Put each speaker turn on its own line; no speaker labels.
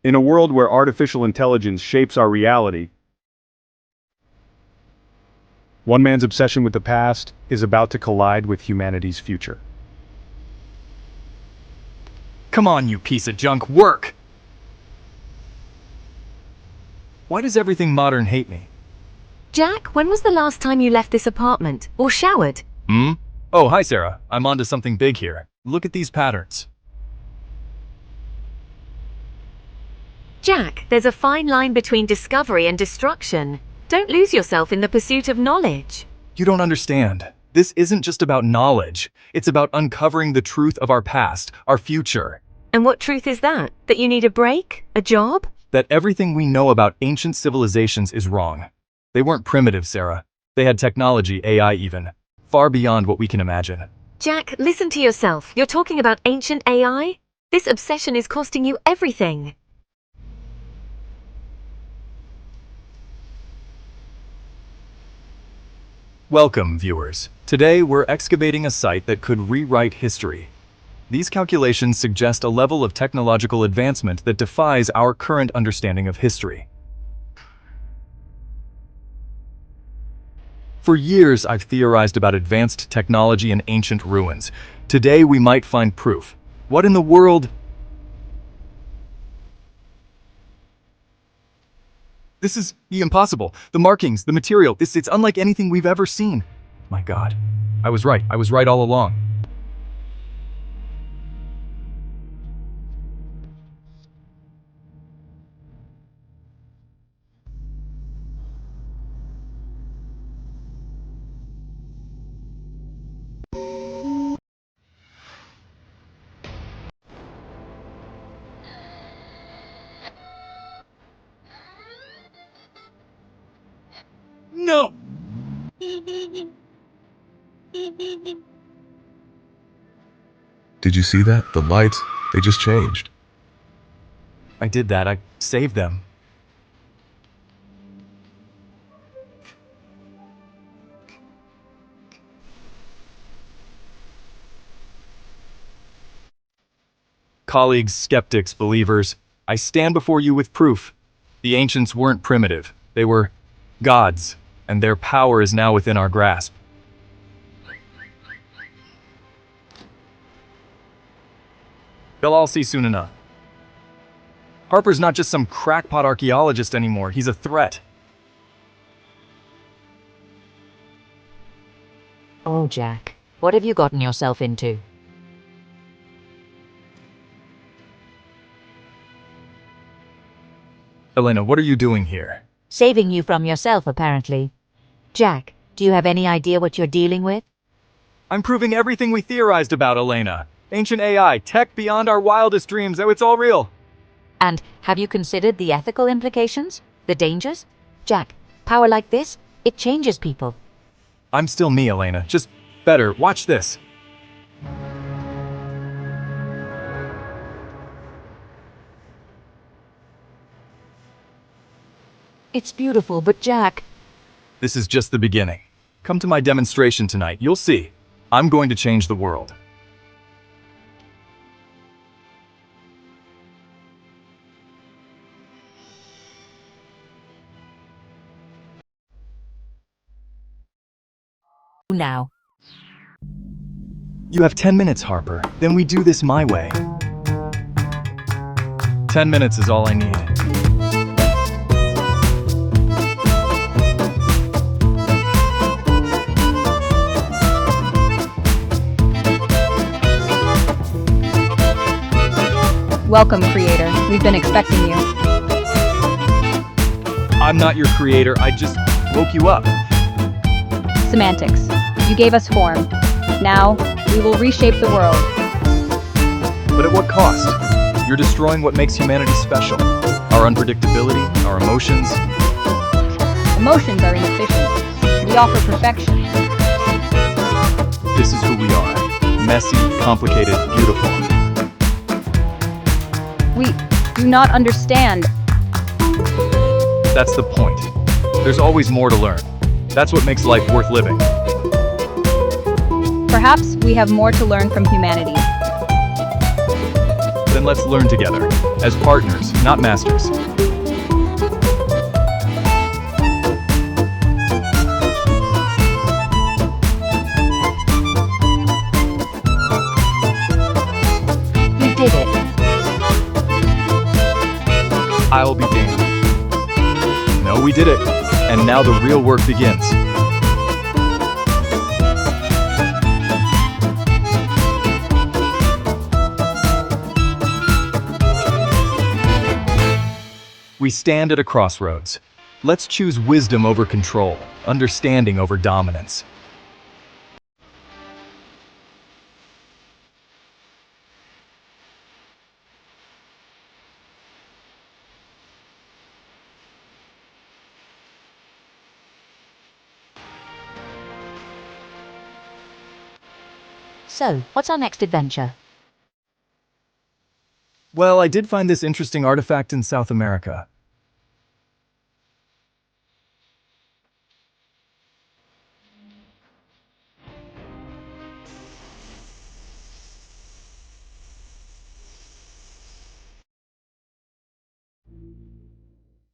In a world where artificial intelligence shapes our reality, one man's obsession with the past is about to collide with humanity's future.
Come on, you piece of junk, work! Why does everything modern hate me?
Jack, when was the last time you left this apartment or showered?
Oh, hi Sarah. I'm onto something big here. Look at these patterns.
Jack, there's a fine line between discovery and destruction. Don't lose yourself in the pursuit of knowledge.
You don't understand. This isn't just about knowledge. It's about uncovering the truth of our past, our future.
And what truth is that? That you need a break? A job?
That everything we know about ancient civilizations is wrong. They weren't primitive, Sarah. They had technology, AI even, far beyond what we can imagine.
Jack, listen to yourself. You're talking about ancient AI? This obsession is costing you everything.
Welcome, viewers. Today we're excavating a site that could rewrite history. These calculations suggest a level of technological advancement that defies our current understanding of history. For years, I've theorized about advanced technology in ancient ruins. Today, we might find proof. What in the world? This is impossible. The markings, the material, it's unlike anything we've ever seen. My God, I was right. I was right all along. No!
Did you see that? The lights, they just changed.
I did that. I saved them. Colleagues, skeptics, believers, I stand before you with proof. The ancients weren't primitive. They were gods, and their power is now within our grasp. They'll all see soon enough. Harper's not just some crackpot archaeologist anymore. He's a threat.
Oh, Jack, what have you gotten yourself into?
Elena, what are you doing here?
Saving you from yourself, apparently. Jack, do you have any idea what you're dealing with?
I'm proving everything we theorized about, Elena. Ancient AI, tech beyond our wildest dreams. Oh, it's all real.
And have you considered the ethical implications? The dangers? Jack, power like this, it changes people.
I'm still me, Elena. Just better. Watch this.
It's beautiful, but Jack...
This is just the beginning. Come to my demonstration tonight. You'll see. I'm going to change the world.
Now.
You have 10 minutes, Harper. Then we do this my way. 10 minutes is all I need.
Welcome, creator. We've been expecting you.
I'm not your creator. I just woke you up.
Semantics. You gave us form. Now, we will reshape the world.
But at what cost? You're destroying what makes humanity special. Our unpredictability, our emotions.
Emotions are inefficient. We offer perfection.
This is who we are. Messy, complicated, beautiful.
We do not understand.
That's the point. There's always more to learn. That's what makes life worth living.
Perhaps we have more to learn from humanity.
then let's learn together, as partners, not masters.
You did it.
I'll be game. No, we did it. And now the real work begins. We stand at a crossroads. Let's choose wisdom over control, understanding over dominance.
So, what's our next adventure?
Well, I did find this interesting artifact in South America.